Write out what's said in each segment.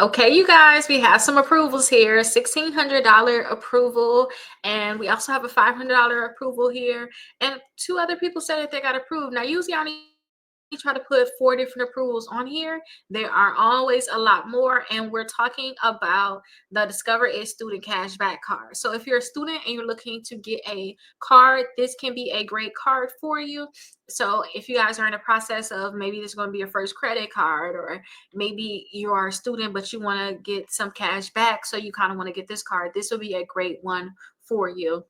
Okay, you guys, we have some approvals here. $1,600 approval, and we also have a $500 approval here. And two other people said that they got approved. Now, usually I only try to put 4 different approvals on here. There are always a lot more, and we're talking about the Discover Ed Student Cashback Card. So if you're a student and you're looking to get a card, this can be a great card for you. So if you guys are in the process of maybe this is going to be your first credit card, or maybe you are a student but you want to get some cash back, so you kind of want to get this card, this will be a great one for you.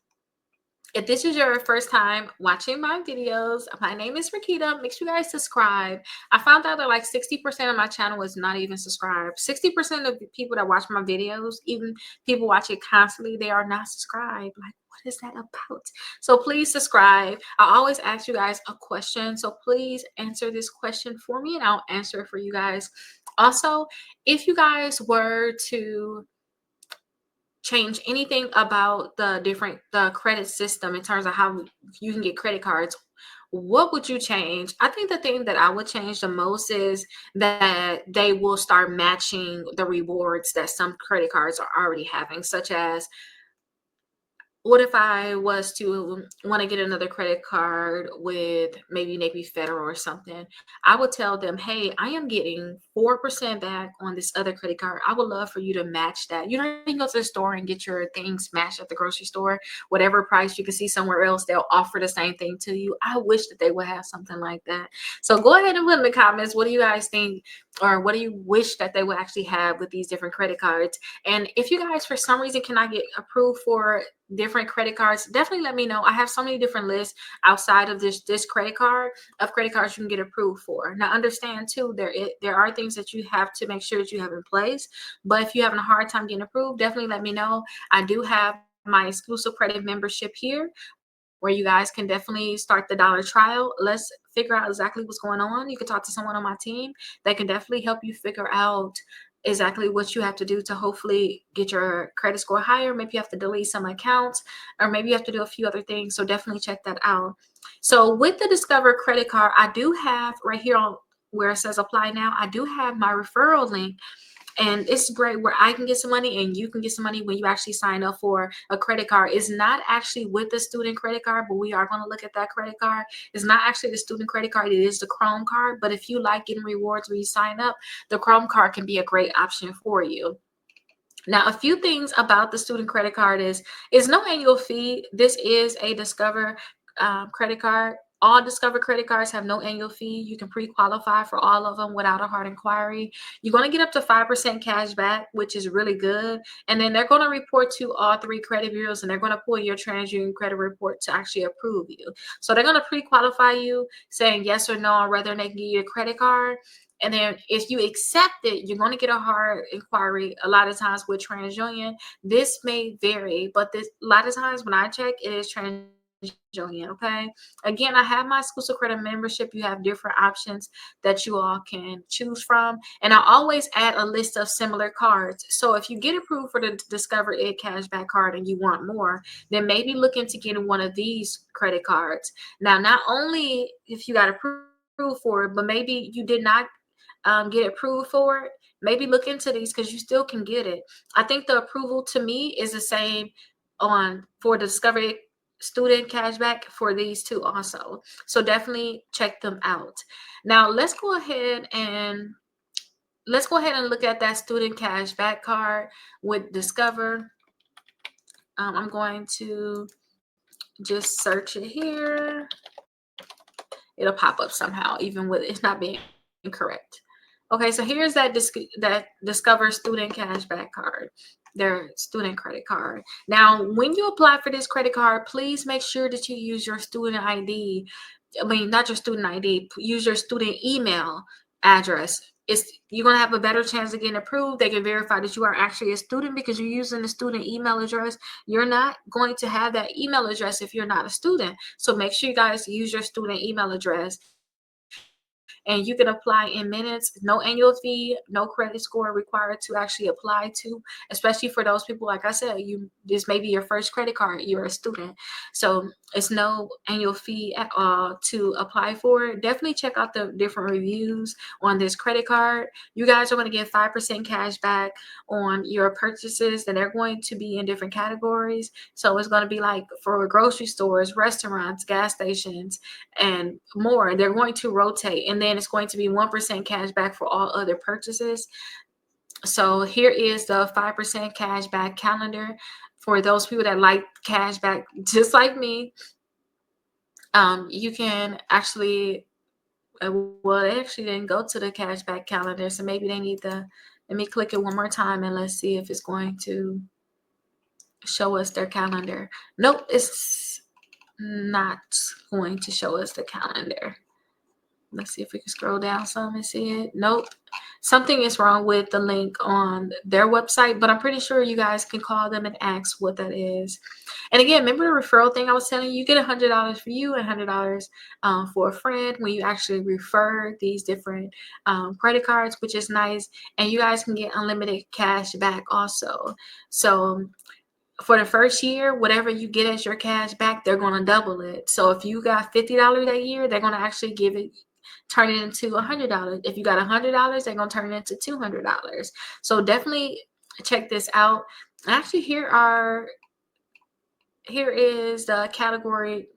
If this is your first time watching my videos, my name is Rickita. Make sure you guys subscribe. I found out that like 60% of my channel is not even subscribed. 60% of the people that watch my videos, even people watch it constantly, they are not subscribed. Like, what is that about? So please subscribe. I always ask you guys a question, so please answer this question for me and I'll answer it for you guys. Also, if you guys were to change anything about the credit system in terms of how you can get credit cards, what would you change? I think the thing that I would change the most is that they will start matching the rewards that some credit cards are already having, such as, what if I was to want to get another credit card with maybe Navy Federal or something? I would tell them, hey, I am getting 4% back on this other credit card. I would love for you to match that. You don't even go to the store and get your things matched at the grocery store. Whatever price you can see somewhere else, they'll offer the same thing to you. I wish that they would have something like that. So go ahead and put in the comments, what do you guys think, or what do you wish that they would actually have with these different credit cards? And if you guys for some reason cannot get approved for different credit cards, definitely let me know. I have so many different lists outside of this credit card of credit cards you can get approved for. Now understand too, there are things that you have to make sure that you have in place, but if you're having a hard time getting approved, definitely let me know. I do have my exclusive credit membership here where you guys can definitely start the dollar trial. Let's figure out exactly what's going on. You can talk to someone on my team that can definitely help you figure out exactly what you have to do to hopefully get your credit score higher. Maybe you have to delete some accounts, or maybe you have to do a few other things. So definitely check that out. So with the Discover credit card, I do have right here on where it says apply now, I do have my referral link. And it's great where I can get some money and you can get some money when you actually sign up for a credit card. It's not actually with the student credit card, but we are going to look at that credit card. It's not actually the student credit card. It is the Chrome card. But if you like getting rewards when you sign up, the Chrome card can be a great option for you. Now, a few things about the student credit card is no annual fee. This is a Discover credit card. All Discover credit cards have no annual fee. You can pre-qualify for all of them without a hard inquiry. You're going to get up to 5% cash back, which is really good. And then they're going to report to all 3 credit bureaus, and they're going to pull your TransUnion credit report to actually approve you. So they're going to pre-qualify you, saying yes or no, or whether they can give you a credit card. And then if you accept it, you're going to get a hard inquiry. A lot of times with TransUnion, this may vary, but a lot of times when I check, it is TransUnion. Okay, again, I have my exclusive credit membership. You have different options that you all can choose from, and I always add a list of similar cards. So if you get approved for the Discover Ed cashback card and you want more, then maybe look into getting one of these credit cards. Now, not only if you got approved for it, but maybe you did not get approved for it, maybe look into these because you still can get it. I think the approval to me is the same on for the Discovery student cashback for these two also. So definitely check them out. Now let's go ahead and look at that student cashback card with Discover. I'm going to just search it here. It'll pop up somehow, even with it not being correct. Okay, so here's that Discover student cashback card, their student credit card. Now, when you apply for this credit card, please make sure that you use your student ID. I mean, not your student ID, use your student email address. You're going to have a better chance of getting approved. They can verify that you are actually a student because you're using the student email address. You're not going to have that email address if you're not a student. So make sure you guys use your student email address. and you can apply in minutes. No annual fee, no credit score required to actually apply to, especially for those people, like I said, this may be your first credit card, you're a student. So it's no annual fee at all to apply for it. Definitely check out the different reviews on this credit card. You guys are going to get 5% cash back on your purchases, and they're going to be in different categories. So it's going to be like for grocery stores, restaurants, gas stations, and more. They're going to rotate, and then it's going to be 1% cash back for all other purchases. So here is the 5% cash back calendar for those people that like cash back just like me. You can actually, well, they actually didn't go to the cashback calendar, so maybe they need to, let me click it one more time and let's see if it's going to show us their calendar. Nope, it's not going to show us the calendar. Let's see if we can scroll down some and see it. Nope. Something is wrong with the link on their website, but I'm pretty sure you guys can call them and ask what that is. And again, remember the referral thing I was telling you? You get $100 for you and $100 for a friend when you actually refer these different credit cards, which is nice. And you guys can get unlimited cash back also. So for the first year, whatever you get as your cash back, they're going to double it. So if you got $50 that year, they're going to actually turn it into $100. If you got $100, they're going to turn it into $200. So definitely check this out. Actually, here is the category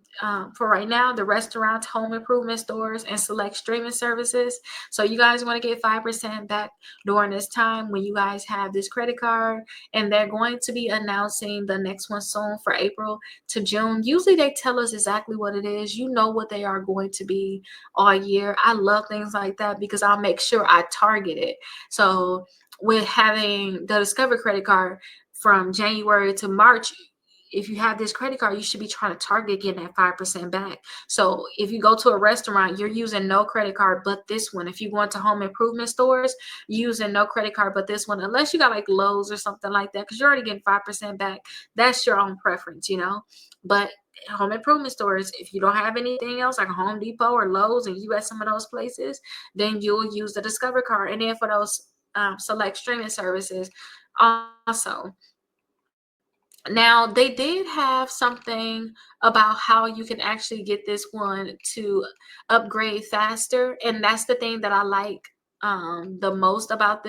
for right now: the restaurants, home improvement stores, and select streaming services. So you guys want to get 5% back during this time when you guys have this credit card, and they're going to be announcing the next one soon for April to June. Usually they tell us exactly what it is. You know what they are going to be all year. I love things like that because I'll make sure I target it. So with having the Discover credit card from January to March, if you have this credit card, you should be trying to target getting that 5% back. So if you go to a restaurant, you're using no credit card but this one. If you go into home improvement stores, you're using no credit card but this one, unless you got like Lowe's or something like that, because you're already getting 5% back. That's your own preference, But home improvement stores, if you don't have anything else like a Home Depot or Lowe's and you at some of those places, then you'll use the Discover card. And then for those select streaming services also. Now, they did have something about how you can actually get this one to upgrade faster, and that's the thing that I like the most about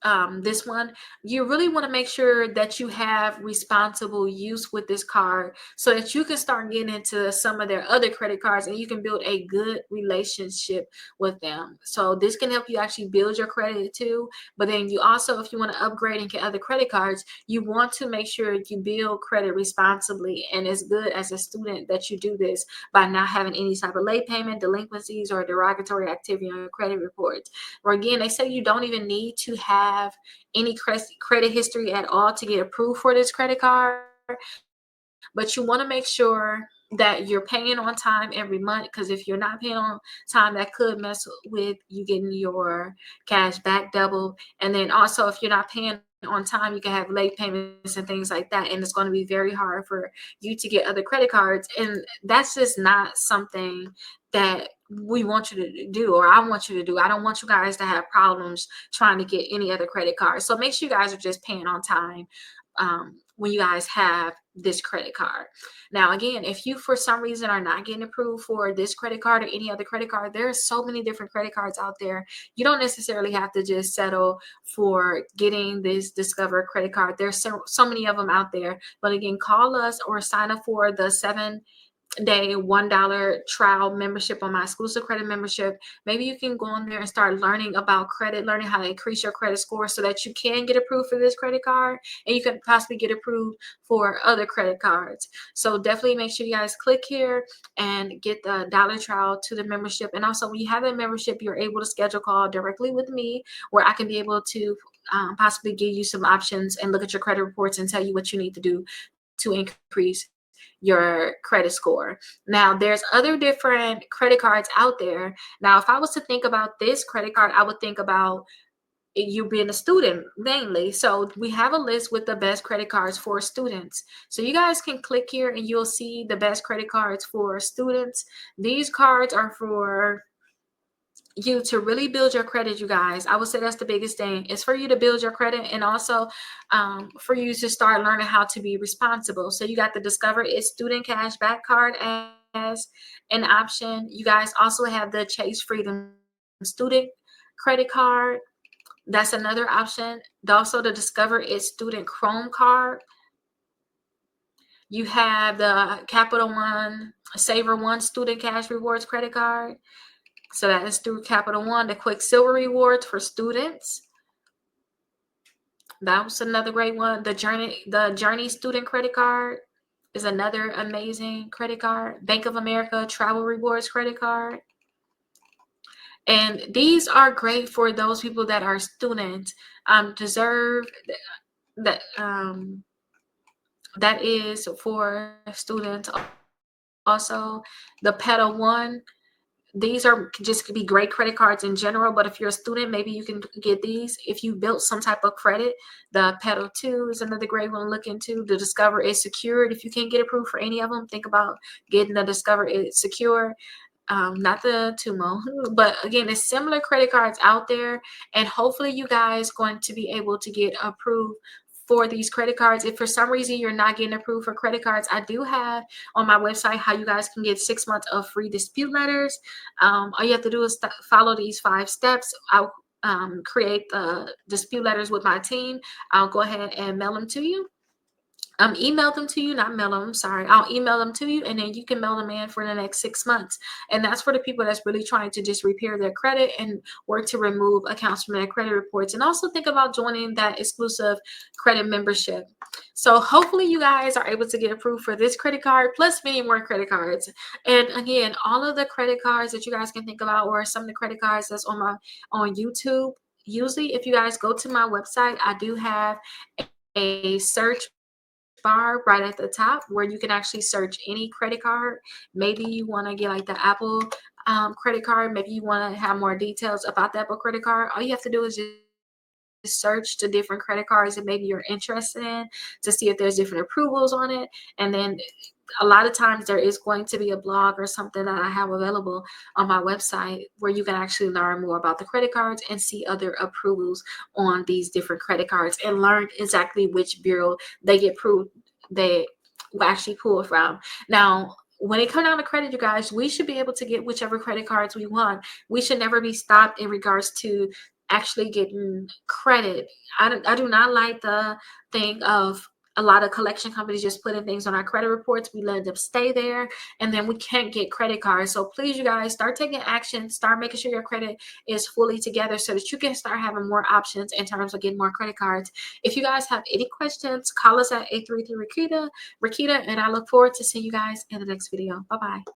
um, this one. You really want to make sure that you have responsible use with this card so that you can start getting into some of their other credit cards and you can build a good relationship with them. So this can help you actually build your credit too. But then you also, if you want to upgrade and get other credit cards, you want to make sure you build credit responsibly, and it's good as a student that you do this by not having any type of late payment, delinquencies, or derogatory activity on your credit reports. Or again, they say you don't even need to have any credit history at all to get approved for this credit card, but you want to make sure that you're paying on time every month, because if you're not paying on time, that could mess with you getting your cash back double. And then also, if you're not paying on time, you can have late payments and things like that, and it's going to be very hard for you to get other credit cards. And that's just not something that we want you to do, or I want you to do. I don't want you guys to have problems trying to get any other credit card. So make sure you guys are just paying on time when you guys have this credit card. Now, again, if you for some reason are not getting approved for this credit card or any other credit card, there are so many different credit cards out there. You don't necessarily have to just settle for getting this Discover credit card. There's so many of them out there. But again, call us or sign up for the 7-day $1 trial membership on my exclusive credit membership. Maybe you can go on there and start learning about credit, learning how to increase your credit score so that you can get approved for this credit card and you can possibly get approved for other credit cards. So definitely make sure you guys click here and get the dollar trial to the membership. And also, when you have that membership, you're able to schedule a call directly with me where I can be able to possibly give you some options and look at your credit reports and tell you what you need to do to increase your credit score. Now, there's other different credit cards out there. Now, if I was to think about this credit card, I would think about you being a student mainly. So we have a list with the best credit cards for students. So you guys can click here and you'll see the best credit cards for students. These cards are for you to really build your credit, you guys. I would say that's the biggest thing. It's for you to build your credit, and also for you to start learning how to be responsible. So you got the Discover It Student Cashback Card as an option. You guys also have the Chase Freedom Student Credit Card. That's another option. Also, the Discover It Student Chrome Card. You have the Capital One Saver One Student Cash Rewards Credit Card. So that is through Capital One, the Quicksilver Rewards for students. That was another great one. The Journey Student Credit Card is another amazing credit card. Bank of America Travel Rewards Credit Card. And these are great for those people that are students. Deserve that that is for students. Also, the Pedal One. These are just could be great credit cards in general, but if you're a student, maybe you can get these. If you built some type of credit, the Pedal 2 is another great one to look into. The Discover It Secured. If you can't get approved for any of them, think about getting the Discover It Secure. Not the Tumo, but again, it's similar credit cards out there, and hopefully you guys going to be able to get approved for these credit cards. If for some reason you're not getting approved for credit cards, I do have on my website how you guys can get 6 months of free dispute letters. All you have to do is follow these 5 steps. I'll create the dispute letters with my team. I'll go ahead and mail them to you. Email them to you, not mail them. Sorry, I'll email them to you, and then you can mail them in for the next 6 months. And that's for the people that's really trying to just repair their credit and work to remove accounts from their credit reports. And also think about joining that exclusive credit membership. So hopefully you guys are able to get approved for this credit card, plus many more credit cards. And again, all of the credit cards that you guys can think about, or some of the credit cards that's on YouTube. Usually, if you guys go to my website, I do have a search bar right at the top where you can actually search any credit card. Maybe you want to get like the Apple credit card. Maybe you want to have more details about the Apple credit card. All you have to do is just search the different credit cards that maybe you're interested in to see if there's different approvals on it. And then a lot of times there is going to be a blog or something that I have available on my website where you can actually learn more about the credit cards and see other approvals on these different credit cards and learn exactly which bureau they get approved, they will actually pull from. Now, when it comes down to credit, you guys, we should be able to get whichever credit cards we want. We should never be stopped in regards to actually getting credit. I do not like the thing of a lot of collection companies just putting things on our credit reports. We let them stay there, and then we can't get credit cards. So please, you guys, start taking action. Start making sure your credit is fully together so that you can start having more options in terms of getting more credit cards. If you guys have any questions, call us at 833 Rickita, and I look forward to seeing you guys in the next video. Bye-bye.